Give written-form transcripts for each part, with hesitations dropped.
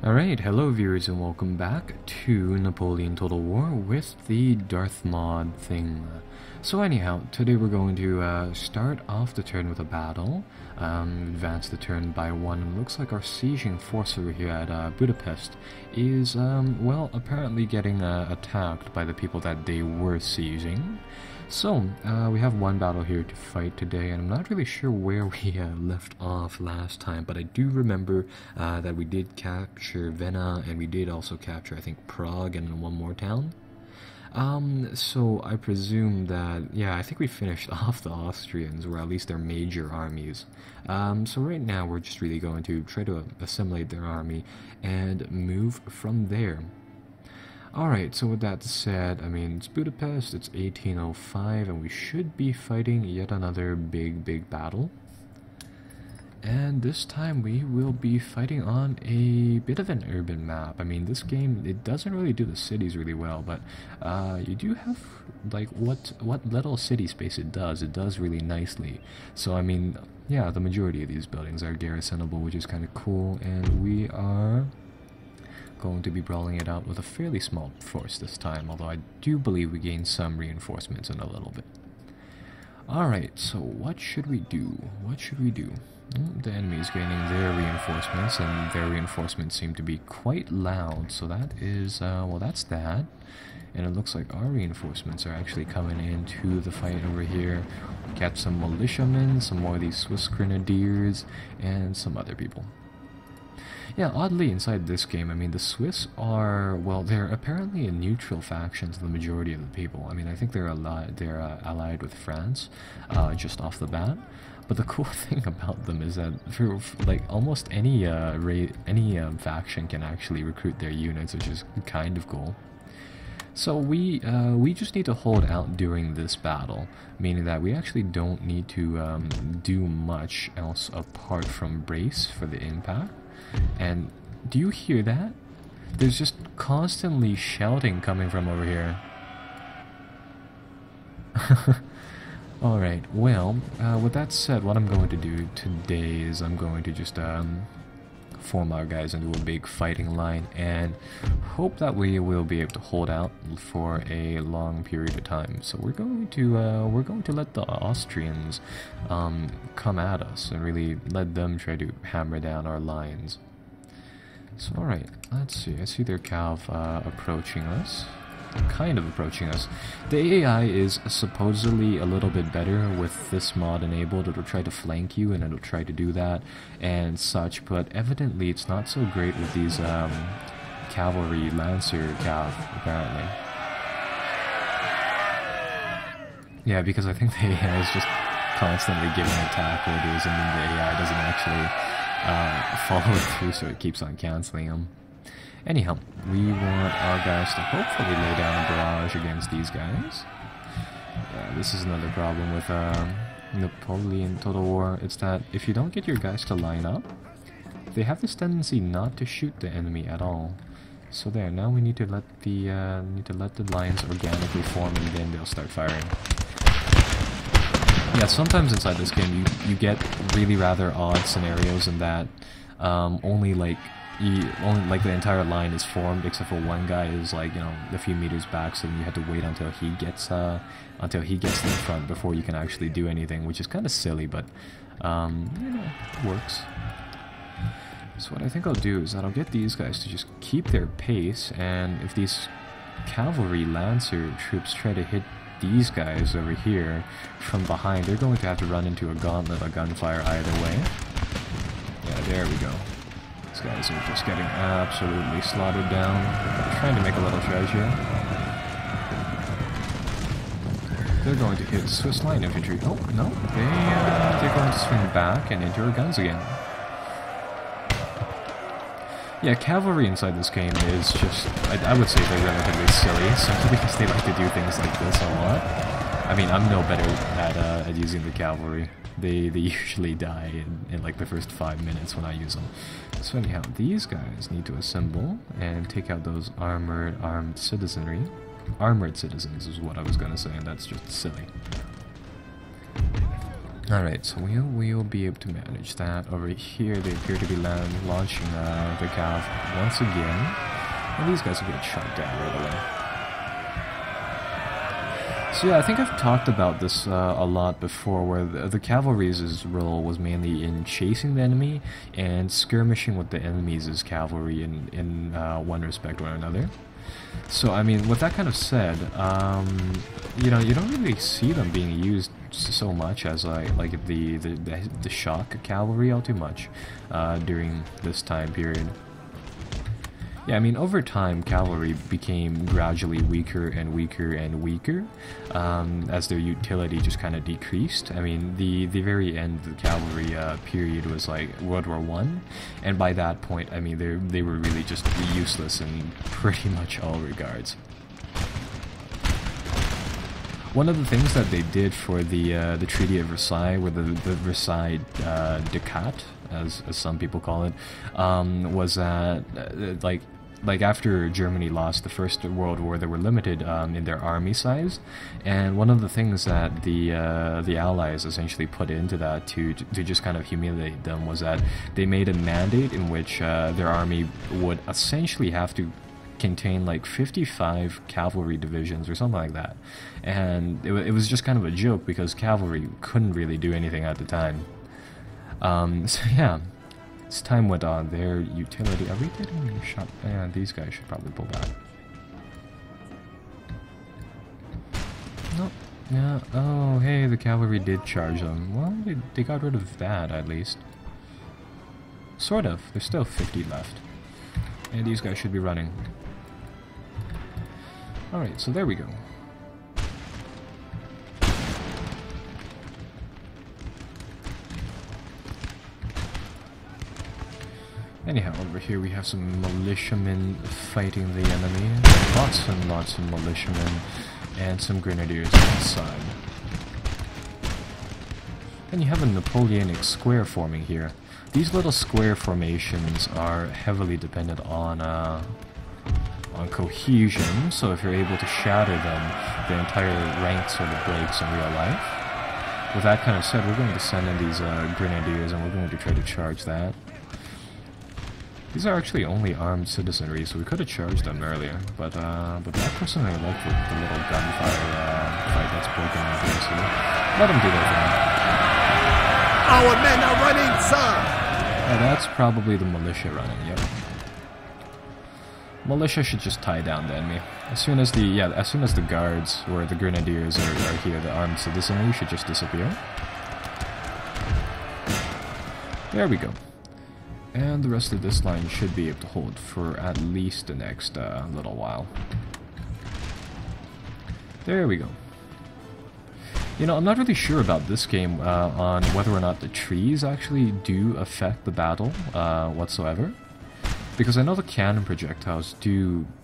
Alright, hello viewers and welcome back to Napoleon Total War with the Darth mod thing. So anyhow, today we're going to start off the turn with a battle, advance the turn by one, and it looks like our sieging force over here at Budapest is, well, apparently getting attacked by the people that they were sieging. So, we have one battle here to fight today, and I'm not really sure where we left off last time, but I do remember that we did capture Vienna, and we did also capture, I think, Prague and one more town. So I presume that, yeah, I think we finished off the Austrians, or at least their major armies. So right now we're just really going to try to assimilate their army and move from there. Alright, so with that said, I mean, it's Budapest, it's 1805, and we should be fighting yet another big battle. And this time we will be fighting on a bit of an urban map. I mean, this game, it doesn't really do the cities really well, but you do have, like, what little city space it does really nicely. So, I mean, yeah, the majority of these buildings are garrisonable, which is kind of cool, and we are going to be brawling it out with a fairly small force this time, although I do believe we gain some reinforcements in a little bit. Alright, so what should we do? The enemy is gaining their reinforcements, and their reinforcements seem to be quite loud, so that is, well, that's that. And it looks like our reinforcements are actually coming into the fight over here. We got some militiamen, some more of these Swiss grenadiers, and some other people. Yeah, oddly, inside this game, I mean, the Swiss are, well, they're apparently a neutral faction to the majority of the people. I mean, I think they're allied with France, just off the bat. But the cool thing about them is that, for like, almost any faction can actually recruit their units, which is kind of cool. So we just need to hold out during this battle, meaning that we actually don't need to do much else apart from brace for the impact. And do you hear that? There's just constantly shouting coming from over here. Alright, well, with that said, what I'm going to do today is I'm going to just form our guys into a big fighting line and hope that we will be able to hold out for a long period of time. So we're going to let the Austrians come at us and really let them try to hammer down our lines. So alright, let's see. I see their cav approaching us. Kind of approaching us. The AI is supposedly a little bit better with this mod enabled. It'll try to flank you and it'll try to do that and such, but evidently it's not so great with these cavalry lancer cav, apparently. Yeah, because I think the AI is just constantly giving attack orders and then the AI doesn't actually follow it through, so it keeps on cancelling them. Anyhow, we want our guys to hopefully lay down a barrage against these guys. This is another problem with Napoleon Total War. It's that if you don't get your guys to line up, they have this tendency not to shoot the enemy at all. So there, now we need to let the lines organically form, and then they'll start firing. Yeah, sometimes inside this game you get really rather odd scenarios in that only the entire line is formed except for one guy is, like, you know, a few meters back, so then you have to wait until he gets in front before you can actually do anything, which is kind of silly, but you know, it works. So what I think I'll do is that I'll get these guys to just keep their pace, and if these cavalry lancer troops try to hit these guys over here from behind, they're going to have to run into a gauntlet of gunfire either way. Yeah, there we go. These guys are just getting absolutely slaughtered down. They're trying to make a little treasure. They're going to hit Swiss line infantry. Oh, no. They're going to swing back and into our guns again. Yeah, cavalry inside this game is just, I would say they're relatively silly, simply because they like to do things like this a lot. I mean, I'm no better at using the cavalry. They usually die in like the first 5 minutes when I use them. So anyhow, these guys need to assemble and take out those armed citizenry. Armored citizens is what I was going to say, and that's just silly. Alright, so we'll be able to manage that. Over here, they appear to be launching the cav once again. And these guys will get shot down right away. So yeah, I think I've talked about this a lot before, where the cavalry's role was mainly in chasing the enemy and skirmishing with the enemy's cavalry in one respect or another. So I mean, with that kind of said, you know, you don't really see them being used so much as like the shock cavalry all too much during this time period. Yeah, I mean, over time, cavalry became gradually weaker and weaker and weaker as their utility just kind of decreased. I mean, the very end of the cavalry period was like World War I, and by that point, I mean, they were really just useless in pretty much all regards. One of the things that they did for the Treaty of Versailles, or the Versailles Decade, as some people call it, was that like after Germany lost the First World War, they were limited in their army size, and one of the things that the Allies essentially put into that to just kind of humiliate them was that they made a mandate in which their army would essentially have to contain like 55 cavalry divisions or something like that, and it was just kind of a joke because cavalry couldn't really do anything at the time. So yeah, as time went on, their utility... Are we getting shot? Yeah, these guys should probably pull back. Nope. Yeah, oh, hey, the cavalry did charge them. Well, they got rid of that, at least. Sort of. There's still 50 left. And these guys should be running. Alright, so there we go. Anyhow, over here we have some militiamen fighting the enemy. Lots and lots of militiamen and some grenadiers on the side. Then you have a Napoleonic square forming here. These little square formations are heavily dependent on cohesion, so if you're able to shatter them, the entire rank sort of breaks in real life. With that kind of said, we're going to send in these grenadiers and we're going to try to charge that. These are actually only armed citizenry, so we could have charged them earlier, but I personally like the little gunfire fight that's broken out here, so let them do their thing. Our men are running, sir! Yeah, that's probably the militia running, yep. Militia should just tie down the enemy. As soon as the guards or the grenadiers are here, the armed citizenry should just disappear. There we go. And the rest of this line should be able to hold for at least the next little while. There we go. You know, I'm not really sure about this game on whether or not the trees actually do affect the battle whatsoever. Because I know the cannon projectiles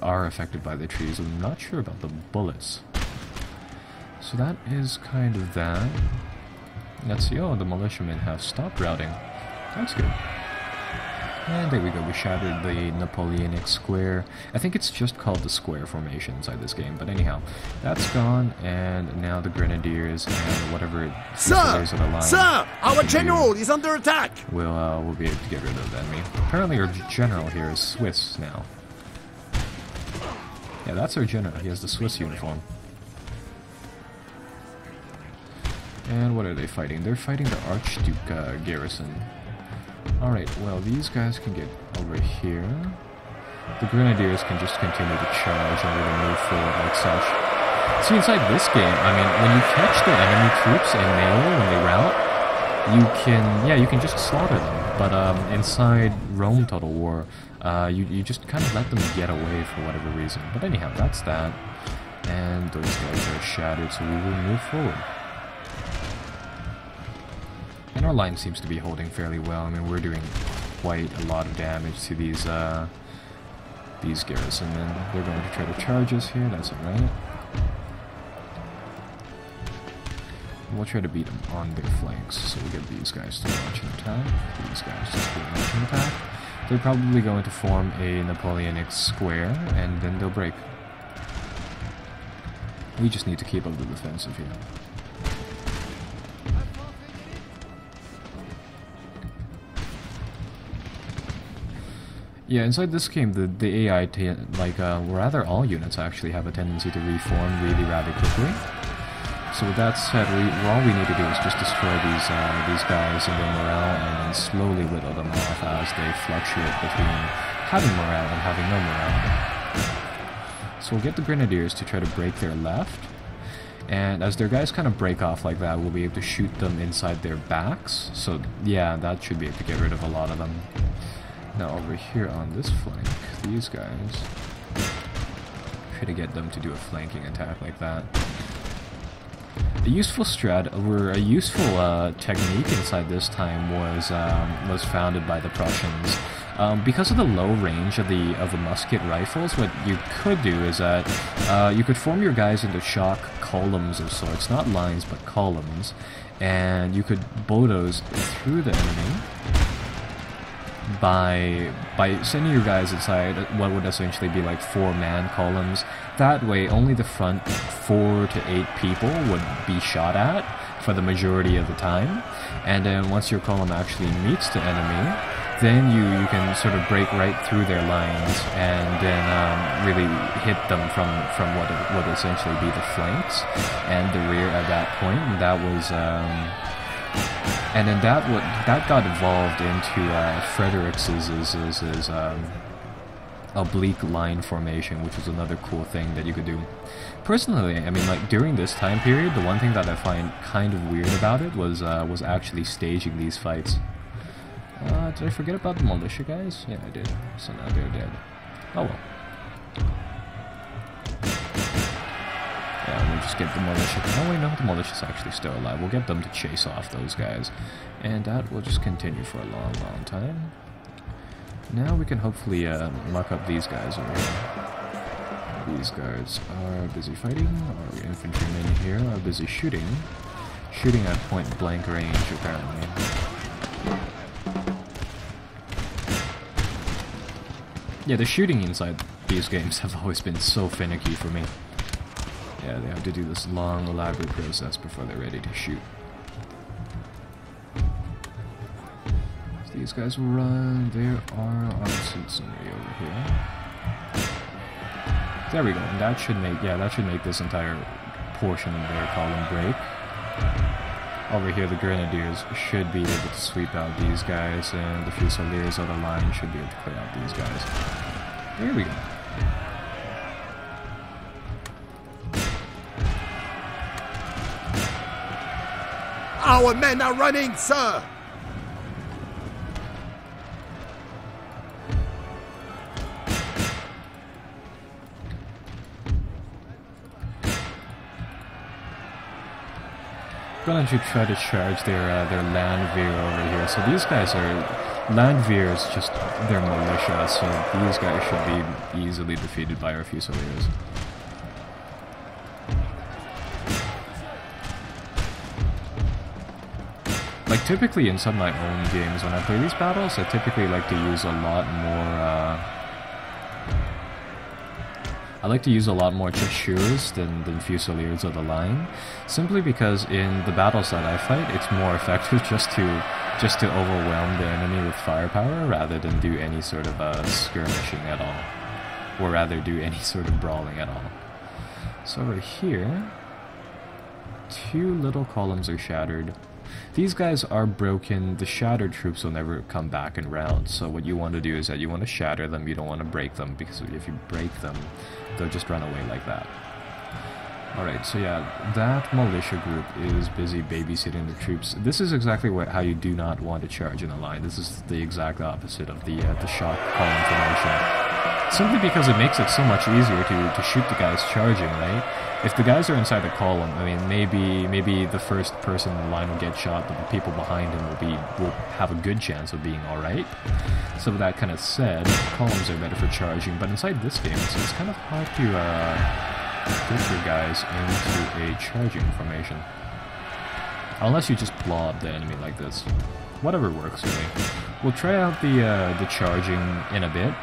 are affected by the trees, I'm not sure about the bullets. So that is kind of that. Let's see, oh, the militiamen have stopped routing. That's good. And there we go, we shattered the Napoleonic square. I think it's just called the square formation inside this game, but anyhow, that's gone, and now the grenadiers and whatever fusiliers that are lying. Sir! Our general is under attack! We'll be able to get rid of the enemy. Apparently our general here is Swiss now. Yeah, that's our general, he has the Swiss uniform. And what are they fighting? They're fighting the Archduke garrison. Alright, well, these guys can get over here. The grenadiers can just continue to charge and really move forward like such. See, inside this game, I mean, when you catch the enemy troops in melee when they rout, you can just slaughter them. But inside Rome Total War, you just kind of let them get away for whatever reason. But anyhow, that's that. And those guys are shattered, so we will move forward. And our line seems to be holding fairly well. I mean, we're doing quite a lot of damage to these garrison men. They're going to try to charge us here, that's alright. We'll try to beat them on their flanks, so we'll get these guys to launch an attack. These guys just to launch an attack. They're probably going to form a Napoleonic square, and then they'll break. We just need to keep up the defensive here. Yeah, inside this game, the AI, rather all units actually have a tendency to reform really rather quickly. So with that said, all we need to do is just destroy these guys and their morale, and then slowly whittle them off as they fluctuate between having morale and having no morale. So we'll get the Grenadiers to try to break their left, and as their guys kind of break off like that, we'll be able to shoot them inside their backs. So yeah, that should be able to get rid of a lot of them. Now over here on this flank, these guys, try to get them to do a flanking attack like that. A useful technique inside this time was founded by the Prussians. Because of the low range of the musket rifles, what you could do is that you could form your guys into shock columns of sorts, not lines but columns, and you could bulldoze through the enemy by sending your guys inside what would essentially be like 4-man columns. That way, only the front 4 to 8 people would be shot at for the majority of the time, and then once your column actually meets the enemy, then you can sort of break right through their lines and then really hit them from what would essentially be the flanks and the rear at that point. And that was and then that got evolved into Frederick's oblique line formation, which was another cool thing that you could do. Personally, I mean, like during this time period, the one thing that I find kind of weird about it was actually staging these fights. Did I forget about the militia guys? Yeah, I did. So now they're dead. Oh well. Yeah, we'll just get the militia. Oh wait, no, the militia's actually still alive. We'll get them to chase off those guys. And that will just continue for a long, long time. Now we can hopefully mark up these guys over here. These guards are busy fighting. Our infantrymen here are busy shooting. Shooting at point blank range, apparently. Yeah, the shooting inside these games have always been so finicky for me. Yeah, they have to do this long, elaborate process before they're ready to shoot. So these guys will run. There are armor over here. There we go, and that should make this entire portion of their column break. Over here, the Grenadiers should be able to sweep out these guys, and the Fusiliers of the line should be able to clear out these guys. There we go. Our men are running, sir! Gonna try to charge their Landwehr over here. So these guys are Landwehr is just their militia, so these guys should be easily defeated by our Fusiliers. Like typically in some of my own games when I play these battles, I typically like to use a lot more Chasseurs than Fusiliers of the line, simply because in the battles that I fight, it's more effective just to overwhelm the enemy with firepower rather than do any sort of skirmishing at all, or rather do any sort of brawling at all. So over here, 2 little columns are shattered. These guys are broken. The shattered troops will never come back in rounds, so what you want to do is that you want to shatter them, you don't want to break them, because if you break them, they'll just run away like that. Alright, so yeah, that militia group is busy babysitting the troops. This is exactly how you do not want to charge in a line. This is the exact opposite of the shock column formation. Simply because it makes it so much easier to shoot the guys charging, right? If the guys are inside the column, I mean, maybe the first person in the line will get shot, but the people behind him will have a good chance of being alright. So with that kind of said, columns are better for charging, but inside this game, it's kind of hard to get your guys into a charging formation. Unless you just blob the enemy like this. Whatever works, really. We'll try out the charging in a bit.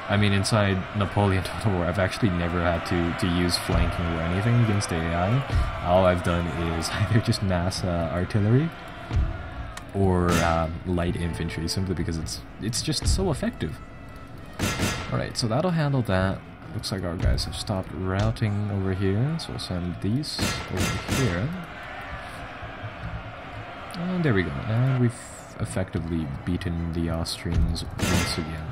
I mean, inside Napoleon Total War, I've actually never had to use flanking or anything against the AI. All I've done is either just mass artillery or light infantry, simply because it's just so effective. Alright, so that'll handle that. Looks like our guys have stopped routing over here, so we'll send these over here. And there we go. And we've effectively beaten the Austrians once again.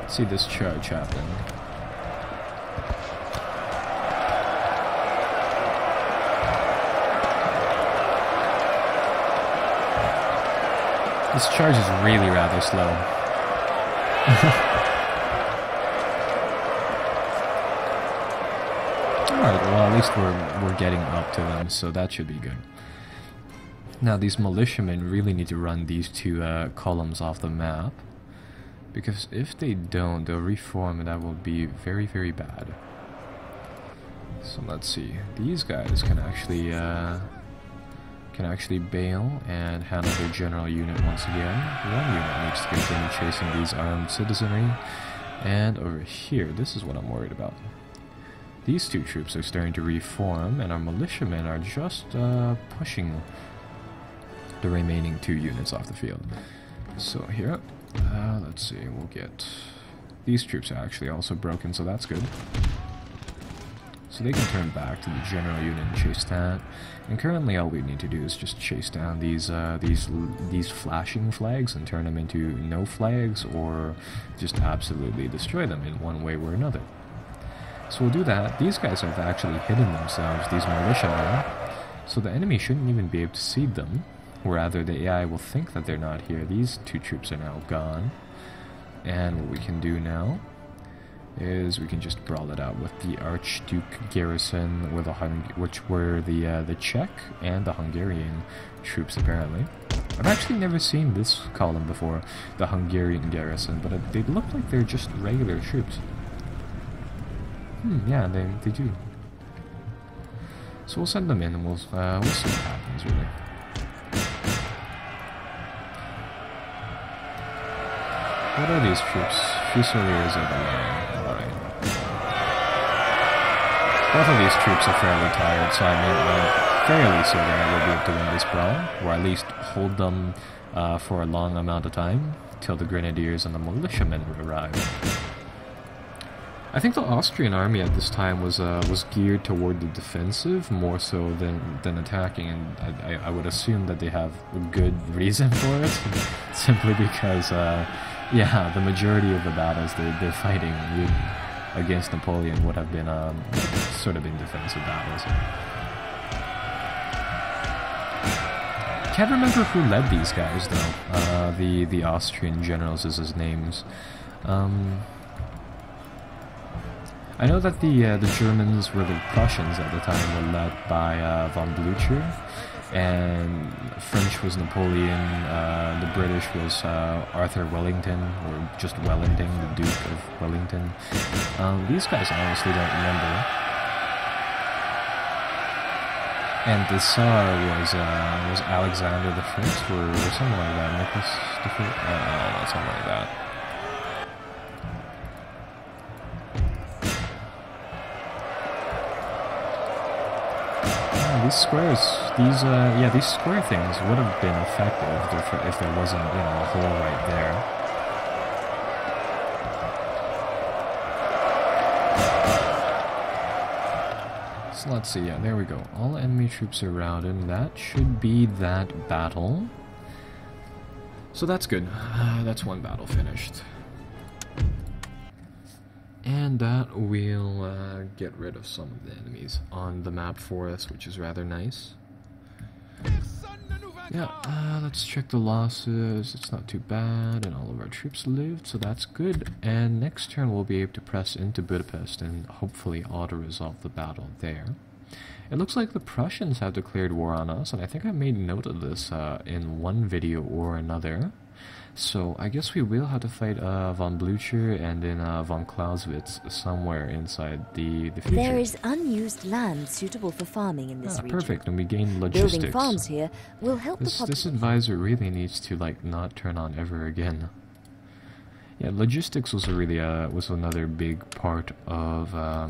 See this charge happen. This charge is really rather slow. Alright, well at least we're getting up to them, so that should be good. Now these militiamen really need to run these two columns off the map, because if they don't, they'll reform and that will be very, very bad. So let's see. These guys can actually bail and handle their general unit once again. One unit needs to continue chasing these armed citizenry. And over here, this is what I'm worried about. These two troops are starting to reform, and our militiamen are just pushing the remaining two units off the field. So here, let's see, we'll get... These troops are actually also broken, so that's good. So they can turn back to the general unit and chase that. And currently all we need to do is just chase down these flashing flags and turn them into no flags, or just absolutely destroy them in one way or another. So we'll do that. These guys have actually hidden themselves, these militiamen, so the enemy shouldn't even be able to see them. Rather, the AI will think that they're not here. These two troops are now gone. And what we can do now is we can just brawl it out with the Archduke garrison, with which were the Czech and the Hungarian troops apparently. I've actually never seen this column before, the Hungarian garrison, but they look like they're just regular troops. Yeah, they do. So we'll send them in and we'll see what happens really. What are these troops? Fusiliers of the line. Alright. Both of these troops are fairly tired, so I'm fairly certain I will be able to win this brawl, or at least hold them for a long amount of time, till the grenadiers and the militiamen would arrive. I think the Austrian army at this time was geared toward the defensive more so than attacking, and I would assume that they have a good reason for it, simply because yeah, the majority of the battles they're fighting against Napoleon would have been sort of in defensive battles. Can't remember who led these guys though. The Austrian generals is his names. I know that the Germans were the Prussians at the time, were led by von Blücher, and French was Napoleon, the British was Arthur Wellington, or just Wellington, the Duke of Wellington. These guys I honestly don't remember. And the Tsar was Alexander the First, or something like that. Nicholas the First, something like that. These squares, these square things would have been effective if there wasn't, a hole right there. So let's see, yeah, there we go. All enemy troops are routed. That should be that battle. So that's good. That's one battle finished. And that will get rid of some of the enemies on the map for us, which is rather nice. Yeah, let's check the losses. It's not too bad, and all of our troops lived, so that's good. And next turn we'll be able to press into Budapest and hopefully auto-resolve the battle there. It looks like the Prussians have declared war on us, and I think I made note of this in one video or another. So I guess we will have to fight von Blücher and then von Clausewitz somewhere inside the future. There is unused land suitable for farming in this region. Perfect, and we gain logistics. Building farms here will help the population. This advisor really needs to not turn on ever again. Yeah, logistics was really was another big part of